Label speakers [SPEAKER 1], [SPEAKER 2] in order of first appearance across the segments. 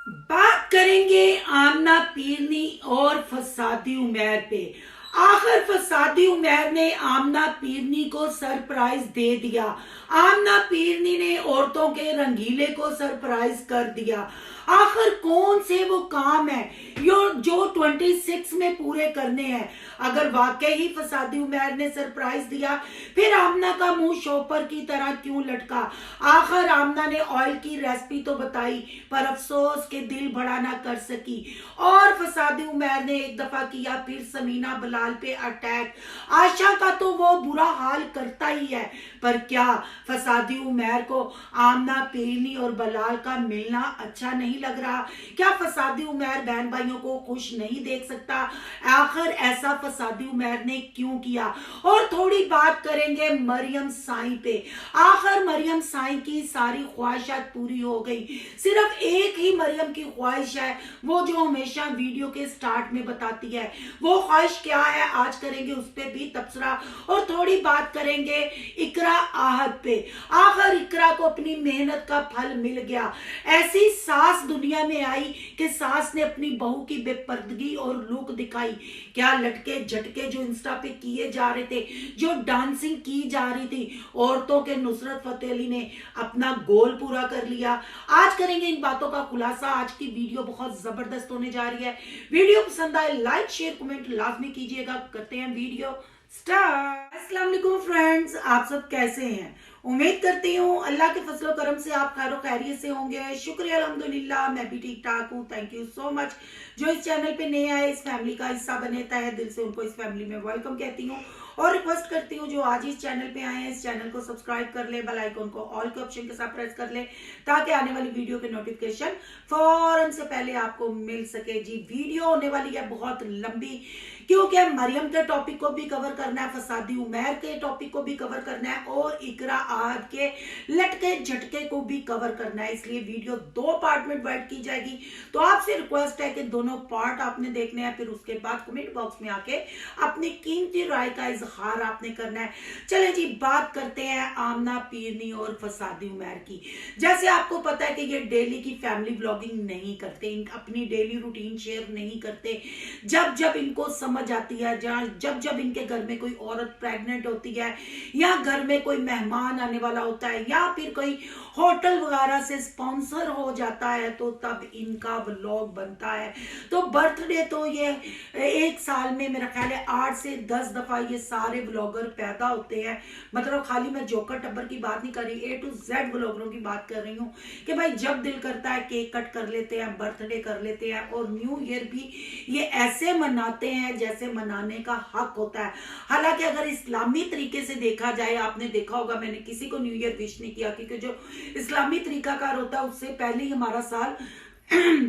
[SPEAKER 1] बात करेंगे आमना पीरनी और फसादी उमैर पे। आखिर फसादी उमैर ने आमना पीरनी को सरप्राइज दे दिया। आमना पीरनी ने औरतों के रंगीले को सरप्राइज कर दिया। आखिर कौन से वो काम है जो 26 में पूरे करने हैं। अगर वाकई ही फसादी उमैर ने सरप्राइज दिया, फिर आमना का मुंह शॉपर की तरह क्यों लटका। आखिर आमना ने ऑयल की रेसिपी तो बताई, पर अफसोस के दिल बड़ा ना कर सकी। और फसादी उमैर ने एक दफा किया फिर समीना बलाल पे अटैक। आशा का तो वो बुरा हाल करता ही है, पर क्या फसादी उमैर को आमना पीरनी और बलाल का मिलना अच्छा नहीं लग रहा? क्या फसादी उमैर बहन भाइयों को खुश नहीं देख सकता? आखिर ऐसा फसादी उमैर ने क्यों किया? और थोड़ी बात करेंगे मरियम साई पे। आखिर मरियम साई की सारी ख्वाहिशात पूरी हो गई। सिर्फ एक ही मरियम की ख्वाहिश है, वो जो हमेशा वीडियो के स्टार्ट में बताती है। वो ख्वाहिश क्या है, आज करेंगे उस पर भी तबसरा। और थोड़ी बात करेंगे इकरा आहद पे। आखिर इकरा को अपनी मेहनत का फल मिल गया। ऐसी सास दुनिया में आई कि सास ने अपनी बहू की बेपर्दगी और लुक दिखाई। क्या लटके झटके जो इंस्टा पे किए जा रहे थे, जो डांसिंग की जा रही थी औरतों के, नुसरत फतेह अली ने अपना गोल पूरा कर लिया। आज करेंगे इन बातों का खुलासा। आज की वीडियो बहुत जबरदस्त होने जा रही है। वीडियो पसंद आए लाइक शेयर कमेंट लाजमी कीजिएगा। करते हैं वीडियो स्टार्ट। अस्सलाम वालेकुम फ्रेंड्स, आप सब कैसे हैं? उम्मीद करती हूँ अल्लाह के फजलो करम से आप खैर खैरियत से होंगे। शुक्रिया अल्हम्दुलिल्लाह, मैं भी ठीक ठाक हूँ। Thank you so much. जो इस चैनल पे नए आए, इस फैमिली का हिस्सा बने, तहे दिल से उनको इस फैमिली में वेलकम कहती हूँ। और रिक्वेस्ट करती हूँ जो आज इस चैनल पे आए हैं, इस चैनल को सब्सक्राइब कर ले, बेल आइकन को ऑल के ऑप्शन के साथ प्रेस कर ले, ताकि आने वाली वीडियो के नोटिफिकेशन फौरन से पहले आपको मिल सके। जी, वीडियो होने वाली है बहुत लंबी, क्योंकि मरियम के टॉपिक को भी कवर करना है, फसादी उमैर के टॉपिक को भी कवर करना है, और इकरा आहद के लटके झटके को भी कवर करना है। इसलिए वीडियो दो पार्ट में डिवाइड की जाएगी। तो आपसे रिक्वेस्ट है कि दोनों पार्ट आपने देखने हैं, फिर उसके बाद कमेंट बॉक्स में आके अपनी कीमती राय का इजहार आपने करना है। चले जी, बात करते हैं आमना पीरनी और फसादी उमैर की। जैसे आपको पता है कि ये डेली की फैमिली ब्लॉगिंग नहीं करते, अपनी डेली रूटीन शेयर नहीं करते। जब जब इनको समझ आती है, जब जब इनके घर में कोई औरत प्रेग्नेंट होती है, या घर में कोई मेहमान आने वाला होता है, या फिर कोई होटल वगैरह से स्पॉन्सर हो जाता है, तो तब इनका व्लॉग बनता है। तो बर्थडे तो ये एक साल में मेरा ख्याल है 8 से 10 दफा ये सारे व्लॉगर पैदा होते हैं। मतलब खाली मैं जोकर टब्बर की बात नहीं कर रही, A to Z व्लॉगरों की बात कर रही हूँ कि भाई जब दिल करता है केक कट कर लेते हैं, बर्थडे कर लेते हैं, और न्यू ईयर भी ये ऐसे मनाते हैं जैसे मनाने का हक होता है। हालांकि अगर इस्लामी तरीके से देखा जाए, आपने देखा होगा मैंने किसी को न्यू ईयर विश नहीं किया, क्योंकि जो इस्लामी तरीकाकार होता है उससे पहले ही हमारा साल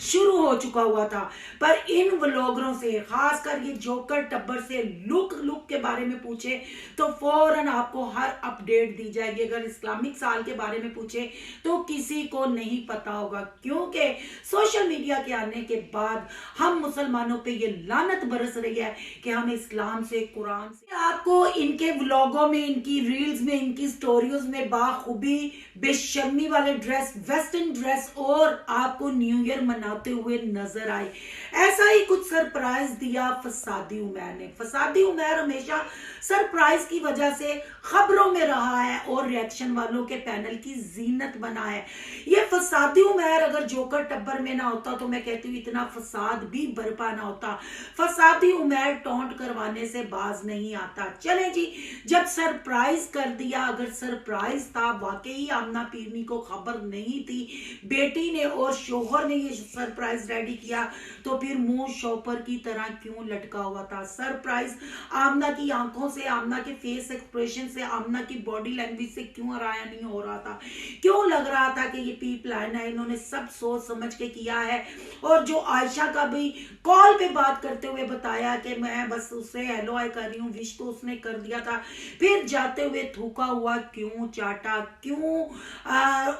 [SPEAKER 1] शुरू हो चुका हुआ था। पर इन व्लॉगरों से, खासकर ये जोकर टब्बर से लुक के बारे में पूछे तो फौरन आपको हर अपडेट दी जाएगी। अगर इस्लामिक साल के बारे में पूछे तो किसी को नहीं पता होगा, क्योंकि सोशल मीडिया के आने के बाद हम मुसलमानों पे ये लानत बरस रही है कि हम इस्लाम से, कुरान से। आपको इनके व्लॉगों में, इनकी रील्स में, इनकी स्टोरीज में बाखूबी बेशर्मी वाले ड्रेस, वेस्टर्न ड्रेस और आपको न्यू ईयर मनाते हुए नजर आए। ऐसा ही कुछ सरप्राइज दिया फसादी उमैर ने। फसादी उमैर हमेशा सरप्राइज की वजह से खबरों में रहा है और रिएक्शन वालों के पैनल की जीनत बना है। ये फसादी उमैर अगर जोकर टब्बर में ना होता तो मैं कहती हूँ इतना फसाद भी बर्पा ना होता। फसादी उमैर टॉन्ट करवाने से बाज नहीं आता। चले जी, जब सरप्राइज कर दिया, अगर सरप्राइज था, वाकई आमना पीरनी को खबर नहीं थी, बेटी ने और शोहर ने ये सरप्राइज रेडी किया, तो फिर मुंह शॉपर की तरह क्यों लटका हुआ था? सरप्राइज आमना की आंखों से, आमना के फेस एक्सप्रेशन से, आमना की बॉडी लैंग्वेज से क्यों आराया नहीं हो रहा था? क्यों लग रहा था कि ये पी प्लान है, इन्होंने सब सोच समझ के किया है? और जो आयशा का भी कॉल पे बात करते हुए बताया कि मैं बस उससे हेलो हाय कर रही हूँ, विश तो उसने कर दिया था, फिर जाते हुए थूका हुआ क्यों चाटा? क्यों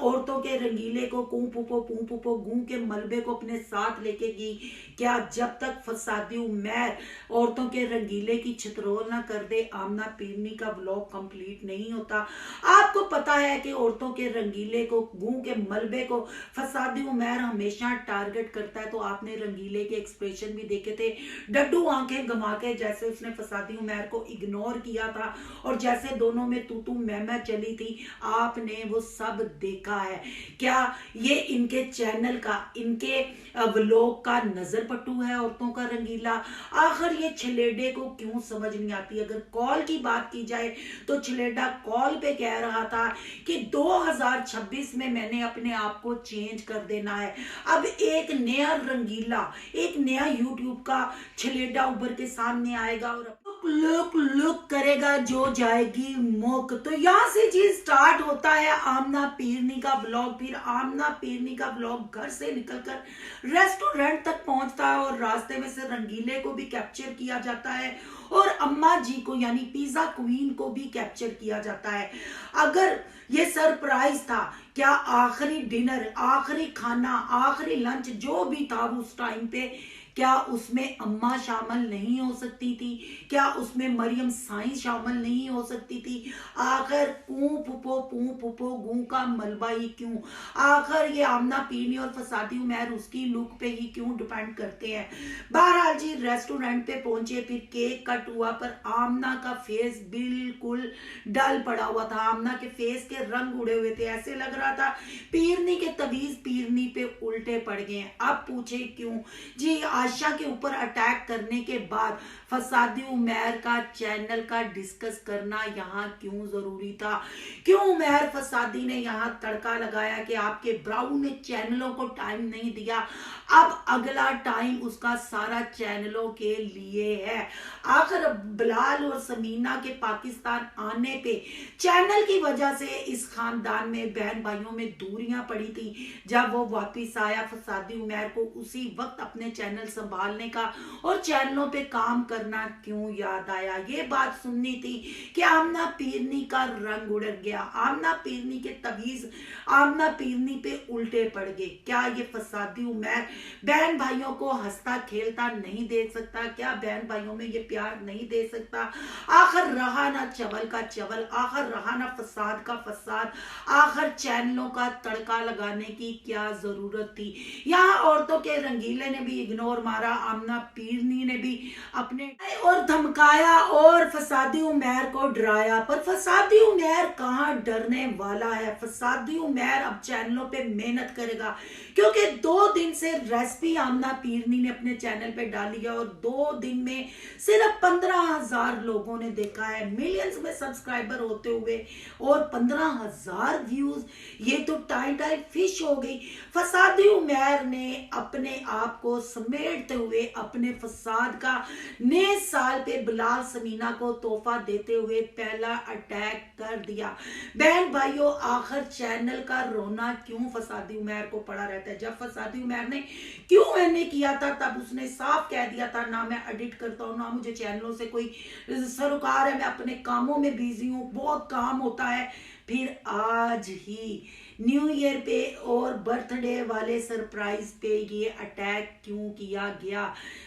[SPEAKER 1] औरतों के रंगीले को कूं पुपो गूं के मलबे को अपने साथ लेके गई। क्या जब तक फसादी उमैर औरतों के रंगीले की छितरोल ना कर दे आमना पीरनी का व्लॉग कंप्लीट नहीं होता। आपको पता है कि औरतों के रंगीले को, गूं के मलबे को फसादी उमैर हमेशा टारगेट करता है। तो आपने रंगीले के एक्सप्रेशन भी देखे थे, डड्डू आंखें घुमा के जैसे उसने फसादी उमैर को इग्नोर किया था और जैसे दोनों में तू तू मैं चली थी, आपने वो सब देखा है। क्या ये इनके चैनल का, इनके व्लॉग का नजर पट्टू है औरतों का रंगीला? आखिर ये छलेडे को क्यों समझ नहीं आती? अगर कॉल की बात की जाए तो छलेडा कॉल पे कह रहा था कि 2026 में मैंने अपने आप को चेंज कर देना है। अब एक नया रंगीला, एक नया यूट्यूब का छलेडा उभर के सामने आएगा और लुक करेगा जो जाएगी मुक। तो यहाँ से चीज स्टार्ट होता है आमना पीरनी का ब्लॉग। फिर आमना पीरनी का ब्लॉग घर से निकलकर रेस्टोरेंट तक पहुंचता है और रास्ते में से रंगीले को भी कैप्चर किया जाता है और अम्मा जी को यानी पिज्जा क्वीन को भी कैप्चर किया जाता है। अगर ये सरप्राइज था, क्या आखिरी डिनर, आखिरी खाना, आखिरी लंच जो भी था उस टाइम पे, क्या उसमें अम्मा शामिल नहीं हो सकती थी? क्या उसमें मरियम साइं शामिल नहीं हो सकती थी? आखिर पू पुपो गूं का मलबा ही क्यों? आखिर ये आमना पीरनी और फसादी उमैर उसकी लुक पे ही क्यों डिपेंड करते हैं? बहरहाल जी रेस्टोरेंट पे पहुंचे, फिर केक कट हुआ, पर आमना का फेस बिल्कुल डल पड़ा हुआ था। आमना के फेस के रंग उड़े हुए थे, ऐसे लग रहा था पीरनी के तवीज पीरनी पे उल्टे पड़ गए। अब पूछे क्यों? जी आशा के ऊपर अटैक करने के बाद फसादी उमैर का चैनल का डिस्कस करना यहाँ क्यों जरूरी था? क्यों उमैर फसादी ने यहाँ तड़का लगाया कि आपके ब्राउ ने चैनलों को टाइम नहीं दिया, अब अगला टाइम उसका सारा चैनलों के लिए है। आखिर बिलाल और समीना के पाकिस्तान आने पे चैनल की वजह से इस खानदान में बहन भाइयों में दूरियां पड़ी थी। जब वो वापिस आया फसादी उमैर को उसी वक्त अपने चैनल संभालने का और चैनलों पे काम करना क्यों याद आया? ये बात सुननी थी कि आमना पीरनी का रंग उड़ गया, आमना पीरनी के तवीज आमना पीरनी पे उल्टे पड़ गए। क्या ये फसादी उमैर बहन भाइयों को हंसता खेलता नहीं देख सकता? क्या बहन भाइयों में ये प्यार नहीं दे सकता? आखिर रहा ना चवल का चवल, आखिर रहा ना फसाद का फसाद, आखिर चैनलों का तड़का लगाने की क्या जरूरत थी? यहाँ औरतों के रंगीले ने भी इग्नोर मारा, आमना पीरनी ने भी अपने और धमकाया और फसादी उमैर को डराया। पर फसादी उमैर कहाँ डरने वाला है? फसादी उमैर अब चैनलों पे मेहनत करेगा, क्योंकि 2 दिन से रेसिपी आमना पीरनी ने अपने चैनल पे डाली है और 2 दिन में सिर्फ 15,000 लोगों ने देखा है, मिलियंस में सब्सक्राइबर होते हुए और 15,000 व्यूज। ये तो टाई फिश हो गई। फसादी उमैर ने अपने आप को समेटते हुए अपने फसाद का नए साल पे बिलाल समीना को तोहफा देते हुए पहला अटैक कर दिया। बहन भाइयों, आखिर चैनल का रोना क्यों फसादी उमैर को पड़ा रहता है? जब फसादी उमैर ने क्यों मैंने किया था तब उसने साफ कह दिया था, ना मैं एडिट करता हूँ, ना मुझे चैनलों से कोई सरोकार है, मैं अपने कामों में बिजी हूँ, बहुत काम होता है। फिर आज ही न्यू ईयर पे और बर्थडे वाले सरप्राइज पे ये अटैक क्यों किया गया?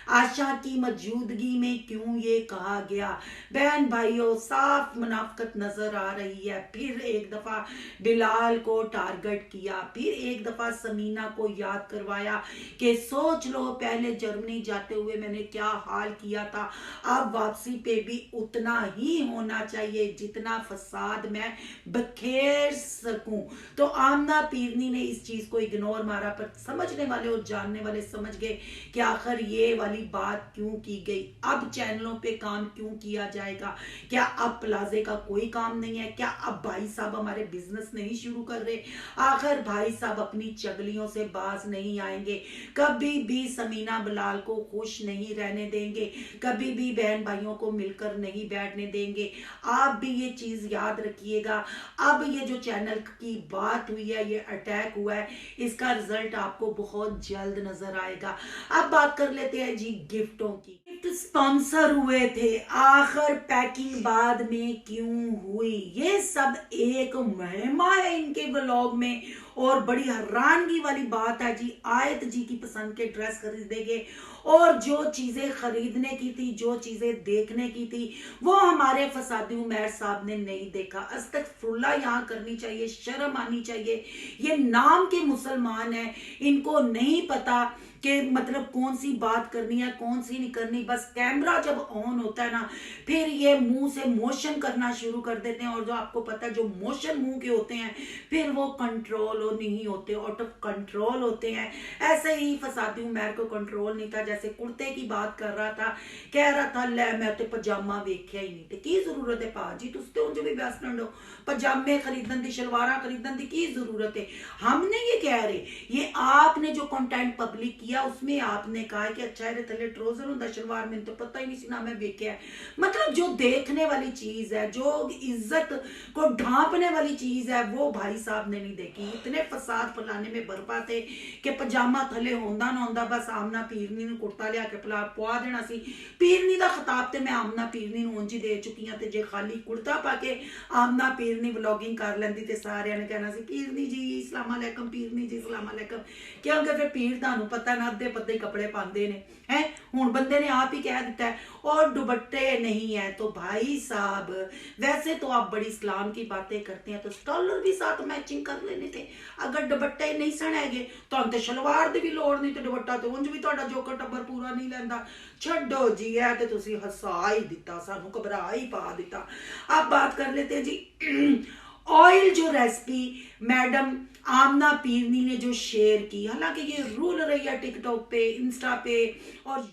[SPEAKER 1] आशा की मौजूदगी में क्यों ये कहा गया? बहन भाइयों, साफ मुनाफकत नजर आ रही है। फिर एक दफा बिलाल को टारगेट किया, फिर एक दफा समीना को याद करवाया कि सोच लो पहले जर्मनी जाते हुए मैंने क्या हाल किया था, अब वापसी पे भी उतना ही होना चाहिए जितना फसाद मैं बखेर सकूं। तो आमना पीरनी ने इस चीज को इग्नोर मारा, पर समझने वाले और जानने वाले समझ गए कि आखिर ये वाली बात क्यों की गई। अब चैनलों पे काम क्यों किया जाएगा? क्या अब प्लाजे का कोई काम नहीं है? क्या अब भाई साहब हमारे बिजनेस नहीं शुरू कर रहे? आखिर भाई साहब अपनी चगलियों से बाज नहीं आएंगे? कभी भी समीना बिलाल को खुश नहीं रहने देंगे, कभी भी बहन भाइयों को मिलकर नहीं बैठने देंगे। आप भी ये चीज याद रखिएगा। अब ये जो चैनल की बात हुई है, ये अटैक हुआ है, इसका रिजल्ट आपको बहुत जल्द नजर आएगा। अब बात कर लेते हैं जी गिफ्टों की। स्पॉन्सर हुए थे, आखिर पैकिंग बाद में क्यों हुई? ये सब एक महिमा है इनके व्लॉग में। और बड़ी हैरानगी वाली बात है जी, आयत जी की पसंद के ड्रेस खरीदेंगे और जो चीजें खरीदने की थी, जो चीजें देखने की थी, वो हमारे फसादी उमैर साहब ने नहीं देखा। अस्तगफुरुल्लाह यहाँ करनी चाहिए, शर्म आनी चाहिए। ये नाम के मुसलमान हैं, इनको नहीं पता कि मतलब कौन सी बात करनी है, कौन सी नहीं करनी। बस कैमरा जब ऑन होता है ना, फिर ये मुंह से मोशन करना शुरू कर देते हैं। और जो आपको पता है, जो मोशन मुंह के होते हैं फिर वो कंट्रोल नहीं होते, आउट ऑफ कंट्रोल होते हैं। ऐसे ही फसादी उमैर को कंट्रोल नहीं था। जैसे कुर्ते की बात कर रहा था, कह रहा था ले मैं तो पजामा वेख्या ही नहीं, तो की जरूरत है भाजी, तुम तो उंज भी वेस्टर्न हो, पजामे खरीदन की, शलवारा खरीदन की जरूरत है? हमने ये कह रहे, ये आपने जो कंटेंट पब्लिक किया उसमें आपने कहा कि अच्छा ये थले ट्राउजर होता शलवार, में तो पता ही नहीं सी ना मैं वेख्या है। मतलब जो देखने वाली चीज है, जो इज्जत को ढांपने वाली चीज है, वो भाई साहब ने नहीं देखी। इतने फसाद फैलाने में बरपा थे कि पजामा थले होंदा ना होंदा, बस आमना पीरनी नूं कुर्ता लिया के पवा देना सी। पीरनी दा खिताब ते मैं आमना पीरनी नूं उंज ही दे चुकी हां, ते जे खाली कुर्ता पा के आमना पीरनी व्लॉगिंग कर लैंदी ते सारियां ने कहना सी पीरनी जी अस्सलाम वालेकुम, पीरनी जी अस्सलाम वालेकुम। क्योंकि फिर पीर तुहानूं पता ना अद्धे पद्धे कपड़े पांदे ने हैं। हुण बंदे ने आप ही कह दिता है और दुपट्टे नहीं है, तो भाई साहब वैसे तो आप बड़ी इस्लाम की बातें करते हैं, तो स्टॉलर भी साथ मैचिंग कर लेने थे। अगर दुपट्टे नहीं सन हैगे तो शलवार दी भी लोड़ नहीं, तो दुपट्टा तो उंज भी तुहाडा जोकर टब्बर पूरा नहीं लैंदा। छड्डो जी, है तो तुसी हसा ही दिता, सानू घबरा ही पा दिता। अब बात कर लेते हैं जी ऑयल जो रेसिपी मैडम आमना पीरनी ने जो शेयर की, हालांकि ये रूल रही है टिकटॉक पे, इंस्टा पे और